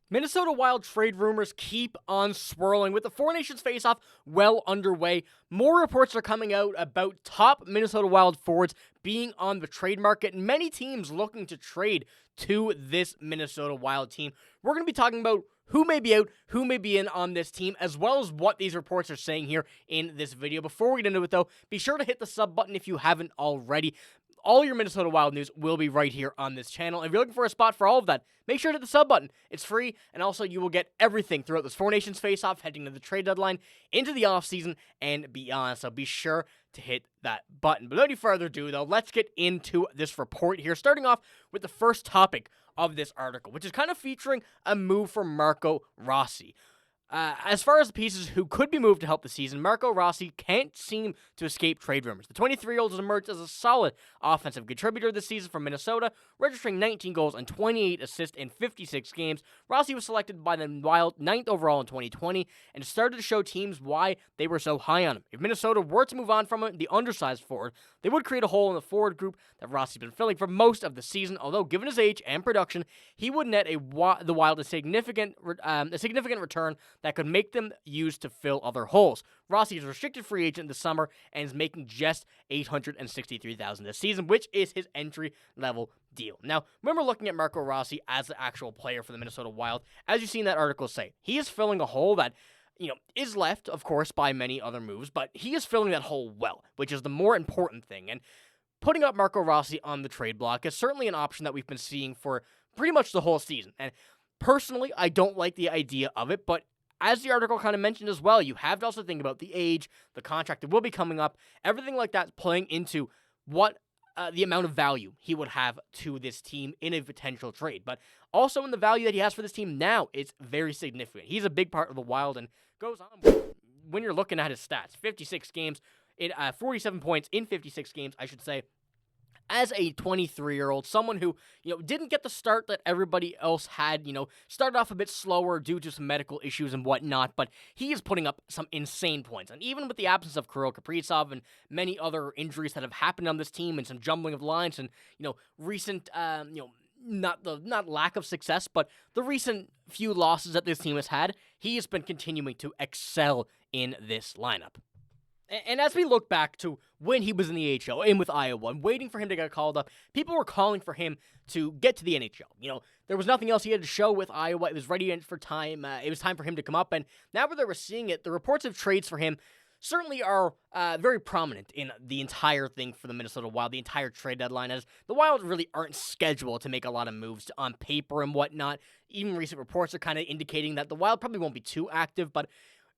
Minnesota Wild trade rumors keep on swirling with the Four Nations face-off well underway. More reports are coming out about top Minnesota Wild forwards being on the trade market, and many teams looking to trade to this Minnesota Wild team. We're going to be talking about who may be out, who may be in on this team, as well as what these reports are saying here in this video. Before we get into it, though, be sure to hit the sub button if you haven't already. All your Minnesota Wild news will be right here on this channel. If you're looking for a spot for all of that, make sure to hit the sub button. It's free, and also you will get everything throughout this Four Nations face-off, heading to the trade deadline, into the offseason, and beyond. So be sure to hit that button. But without any further ado, though, let's get into this report here, starting off with the first topic of this article, which is kind of featuring a move for Marco Rossi. As far as the pieces who could be moved to help the season, Marco Rossi can't seem to escape trade rumors. The 23-year-old has emerged as a solid offensive contributor this season for Minnesota, registering 19 goals and 28 assists in 56 games. Rossi was selected by the Wild 9th overall in 2020 and started to show teams why they were so high on him. If Minnesota were to move on from him, the undersized forward, they would create a hole in the forward group that Rossi's been filling for most of the season, although given his age and production, he would net the Wild a significant return that could make them used to fill other holes. Rossi is a restricted free agent this summer and is making just $863,000 this season, which is his entry-level deal. Now, when we're looking at Marco Rossi as the actual player for the Minnesota Wild, as you see in that article say, he is filling a hole that is left, of course, by many other moves, but he is filling that hole well, which is the more important thing. And putting up Marco Rossi on the trade block is certainly an option that we've been seeing for pretty much the whole season. And personally, I don't like the idea of it, but as the article kind of mentioned as well, you have to also think about the age, the contract that will be coming up, everything like that playing into what the amount of value he would have to this team in a potential trade. But also in the value that he has for this team now, it's very significant. He's a big part of the Wild and goes on when you're looking at his stats. 56 games, 47 points in 56 games, I should say. As a 23-year-old, someone who, didn't get the start that everybody else had, started off a bit slower due to some medical issues and whatnot, but he is putting up some insane points. And even with the absence of Kirill Kaprizov and many other injuries that have happened on this team and some jumbling of lines and, recent, not lack of success, but the recent few losses that this team has had, he has been continuing to excel in this lineup. And as we look back to when he was in the AHL and with Iowa and waiting for him to get called up, people were calling for him to get to the NHL. There was nothing else he had to show with Iowa. It was ready for time. It was time for him to come up. And now that we're seeing it, the reports of trades for him certainly are very prominent in the entire thing for the Minnesota Wild, the entire trade deadline, as the Wild really aren't scheduled to make a lot of moves on paper and whatnot. Even recent reports are kind of indicating that the Wild probably won't be too active, but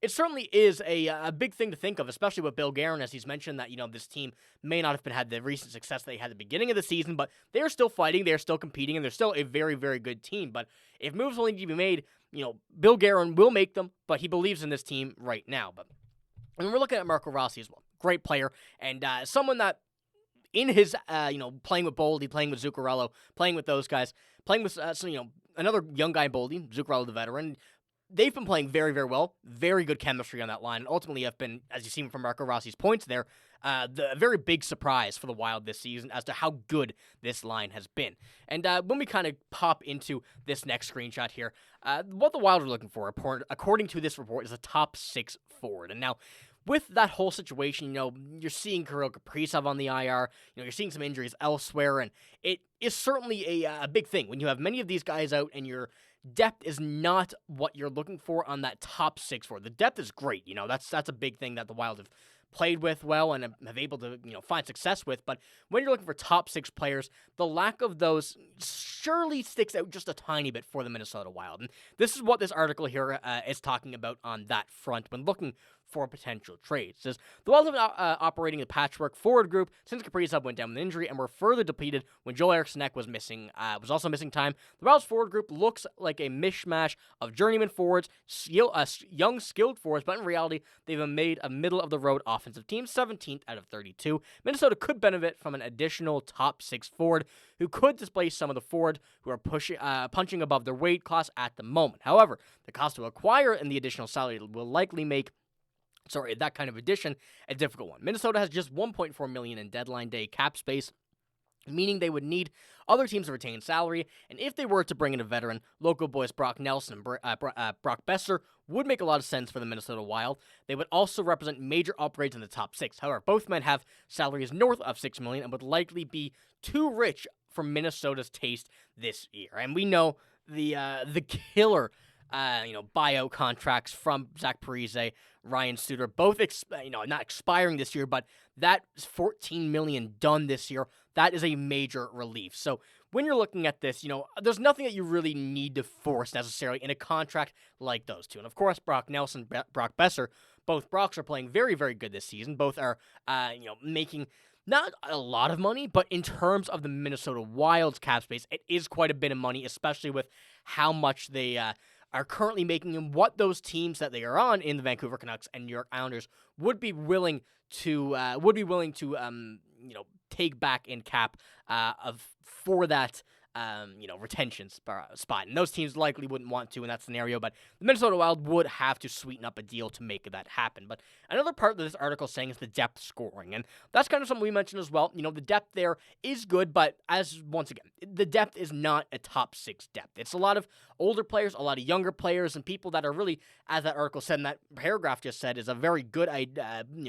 it certainly is a big thing to think of, especially with BIll Guerins, as he's mentioned that, this team may not have had the recent success they had at the beginning of the season, but they're still fighting, they're still competing, and they're still a very, very good team. But if moves will need to be made, BIll Guerins will make them, but he believes in this team right now. But when we're looking at Marco Rossi as well, great player, and someone that in his, playing with Boldy, playing with Zuccarello, playing with those guys, playing with, another young guy, Boldy, Zuccarello the veteran, they've been playing very, very well. Very good chemistry on that line. And ultimately, have been, as you've seen from Marco Rossi's points there, the very big surprise for the Wild this season as to how good this line has been. And when we kind of pop into this next screenshot here, what the Wild are looking for, according to this report, is a top 6 forward. And now, with that whole situation, you're seeing Kirill Kaprizov on the IR, you're seeing some injuries elsewhere, and it is certainly a big thing when you have many of these guys out and your depth is not what you're looking for on that top 6 forward. The depth is great, that's a big thing that the Wild have played with well and have able to find success with, but when you're looking for top 6 players, the lack of those surely sticks out just a tiny bit for the Minnesota Wild. And this is what this article here is talking about on that front when looking for potential trades. It says, the Wild have been operating a patchwork forward group since Kaprizov went down with an injury and were further depleted when Eriksson Ek was also missing time. The Wild's forward group looks like a mishmash of journeyman forwards, young skilled forwards, but in reality, they've made a middle-of-the-road offensive team, 17th out of 32. Minnesota could benefit from an additional top 6 forward who could displace some of the forwards who are punching above their weight class at the moment. However, the cost to acquire and the additional salary will likely make that kind of addition a difficult one. Minnesota has just $1.4 million in deadline day cap space, meaning they would need other teams to retain salary, and if they were to bring in a veteran, local boys Brock Nelson and Brock Besser would make a lot of sense for the Minnesota Wild. They would also represent major upgrades in the top six. However, both men have salaries north of $6 million and would likely be too rich for Minnesota's taste this year. And we know the killer buyout contracts from Zach Parise, Ryan Suter, both not expiring this year, but that $14 million done this year. That is a major relief. So when you're looking at this, there's nothing that you really need to force necessarily in a contract like those two. And of course, Brock Nelson, Brock Besser, both Brocks are playing very, very good this season. Both are, making not a lot of money, but in terms of the Minnesota Wild's cap space, it is quite a bit of money, especially with how much they are currently making and what those teams that they are on in the Vancouver Canucks and New York Islanders would be willing to take back in cap for that retention spot. And those teams likely wouldn't want to in that scenario, but the Minnesota Wild would have to sweeten up a deal to make that happen. But another part that this article is saying is the depth scoring, and that's kind of something we mentioned as well. The depth there is good, but once again, the depth is not a top six depth. It's a lot of older players, a lot of younger players, and people that are really, as that article said, and that paragraph just said, is a very good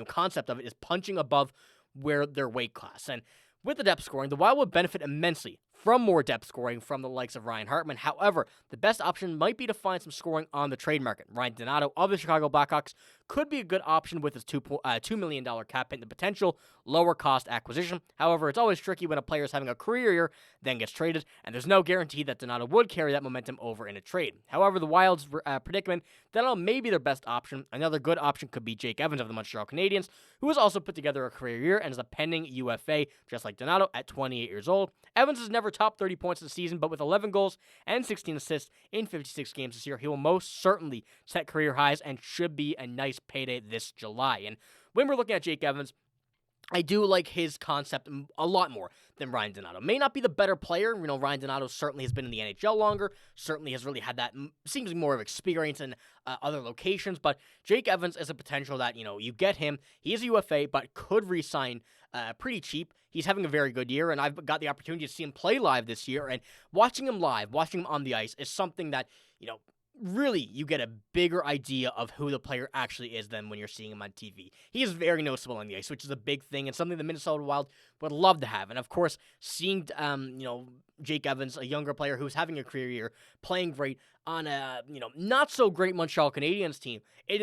concept of it, is punching above where their weight class. And with the depth scoring, the Wild would benefit immensely from more depth scoring from the likes of Ryan Hartman. However, the best option might be to find some scoring on the trade market. Ryan Donato of the Chicago Blackhawks could be a good option with his $2 million cap hit and the potential lower-cost acquisition. However, it's always tricky when a player is having a career year, then gets traded, and there's no guarantee that Donato would carry that momentum over in a trade. However, the Wild's predicament, Donato may be their best option. Another good option could be Jake Evans of the Montreal Canadiens, who has also put together a career year and is a pending UFA, just like Donato, at 28 years old. Evans has never topped 30 points this season, but with 11 goals and 16 assists in 56 games this year, he will most certainly set career highs and should be a nice payday this July. And when we're looking at Jake Evans, I do like his concept a lot more than Ryan Donato. May not be the better player. Ryan Donato certainly has been in the NHL longer, certainly has really had that, seems more of experience in other locations, but Jake Evans is a potential that, you get him. He is a UFA, but could re-sign pretty cheap. He's having a very good year, and I've got the opportunity to see him play live this year, and watching him live, watching him on the ice is something that, really, you get a bigger idea of who the player actually is than when you're seeing him on TV. He is very noticeable on the ice, which is a big thing and something the Minnesota Wild would love to have. And of course, seeing Jake Evans, a younger player who's having a career year, playing great on a not so great Montreal Canadiens team,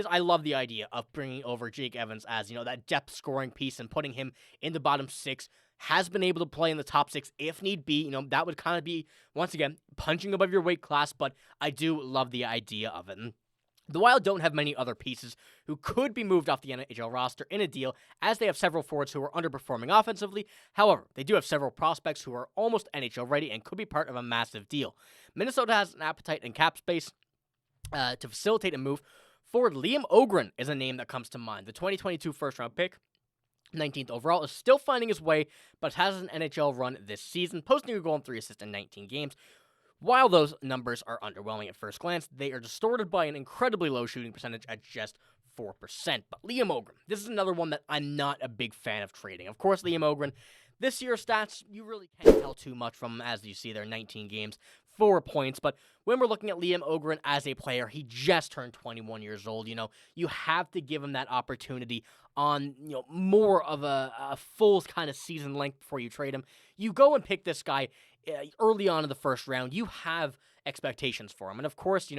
I love the idea of bringing over Jake Evans as that depth scoring piece and putting him in the bottom six. Has been able to play in the top six if need be. That would kind of be, once again, punching above your weight class, but I do love the idea of it. And the Wild don't have many other pieces who could be moved off the NHL roster in a deal, as they have several forwards who are underperforming offensively. However, they do have several prospects who are almost NHL ready and could be part of a massive deal. Minnesota has an appetite and cap space to facilitate a move. Forward Liam Ohgren is a name that comes to mind. The 2022 first-round pick, 19th overall, is still finding his way, but has an NHL run this season, posting a goal and 3 assists in 19 games. While those numbers are underwhelming at first glance, they are distorted by an incredibly low shooting percentage at just 4%. But Liam Ohgren, this is another one that I'm not a big fan of trading. Of course, Liam Ohgren, this year's stats, you really can't tell too much from, as you see there, 19 games, 4 points. But when we're looking at Liam Ohgren as a player, he just turned 21 years old. You have to give him that opportunity on, more of a full kind of season length before you trade him. You go and pick this guy early on in the first round. You have expectations for him. And of course,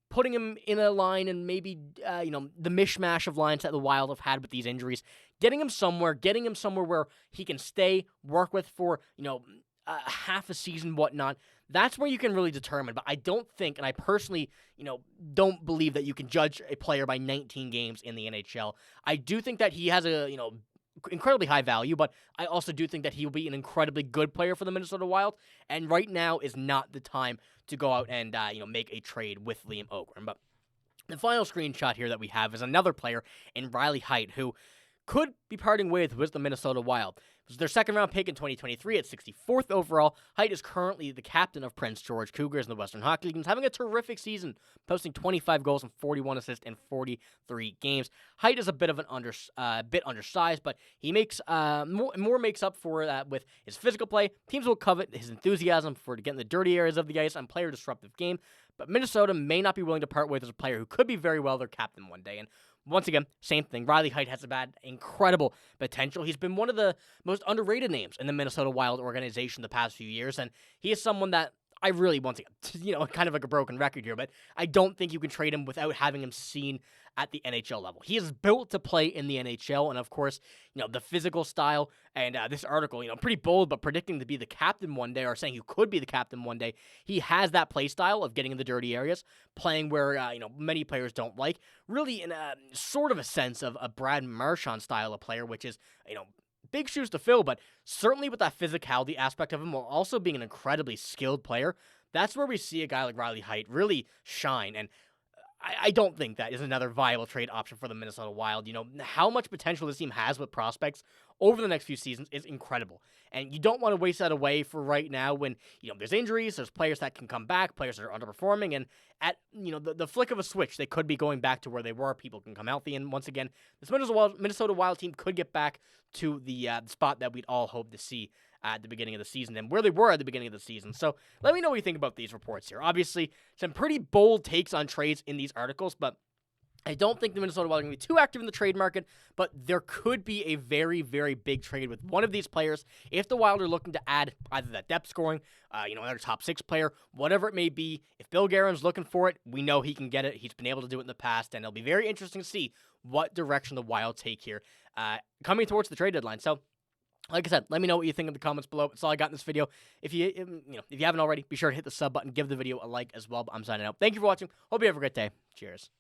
putting him in a line and maybe, the mishmash of lines that the Wild have had with these injuries, getting him somewhere where he can stay, work with for, half a season, whatnot. That's where you can really determine. But I don't think, and I personally, don't believe that you can judge a player by 19 games in the NHL. I do think that he has a, incredibly high value, but I also do think that he will be an incredibly good player for the Minnesota Wild, and right now is not the time to go out and, make a trade with Liam Ohgren. But the final screenshot here that we have is another player in Riley Heidt, who could be parting ways with the Minnesota Wild. was their second-round pick in 2023 at 64th overall. Heidt is currently the captain of Prince George Cougars in the Western Hockey League and is having a terrific season, posting 25 goals and 41 assists in 43 games. Heidt is a bit of an bit undersized, but he makes more makes up for that with his physical play. Teams will covet his enthusiasm for getting the dirty areas of the ice and player disruptive game, but Minnesota may not be willing to part with as a player who could be very well their captain one day. And once again, same thing. Riley Heidt has incredible potential. He's been one of the most underrated names in the Minnesota Wild organization the past few years, and he is someone that I really want to, kind of like a broken record here, but I don't think you can trade him without having him seen at the NHL level. He is built to play in the NHL, and of course, the physical style, and this article, pretty bold, but predicting to be the captain one day, or saying he could be the captain one day. He has that play style of getting in the dirty areas, playing where, many players don't like, really in a sort of a sense of a Brad Marchand style of player, which is, big shoes to fill, but certainly with that physicality aspect of him, while also being an incredibly skilled player, that's where we see a guy like Riley Heidt really shine, and I don't think that is another viable trade option for the Minnesota Wild. How much potential this team has with prospects over the next few seasons is incredible. And you don't want to waste that away for right now when, there's injuries, there's players that can come back, players that are underperforming, and at, the flick of a switch, they could be going back to where they were. People can come healthy, and once again, this Minnesota Wild team could get back to the spot that we'd all hope to see at the beginning of the season and where they were at the beginning of the season. So let me know what you think about these reports here. Obviously, some pretty bold takes on trades in these articles, but I don't think the Minnesota Wild are going to be too active in the trade market, but there could be a very, very big trade with one of these players if the Wild are looking to add either that depth scoring, another top six player, whatever it may be. If BIll Guerins looking for it, we know he can get it. He's been able to do it in the past, and it'll be very interesting to see what direction the Wild take here coming towards the trade deadline. So, like I said, let me know what you think in the comments below. That's all I got in this video. If you haven't already, be sure to hit the sub button, give the video a like as well. But I'm signing out. Thank you for watching. Hope you have a great day. Cheers.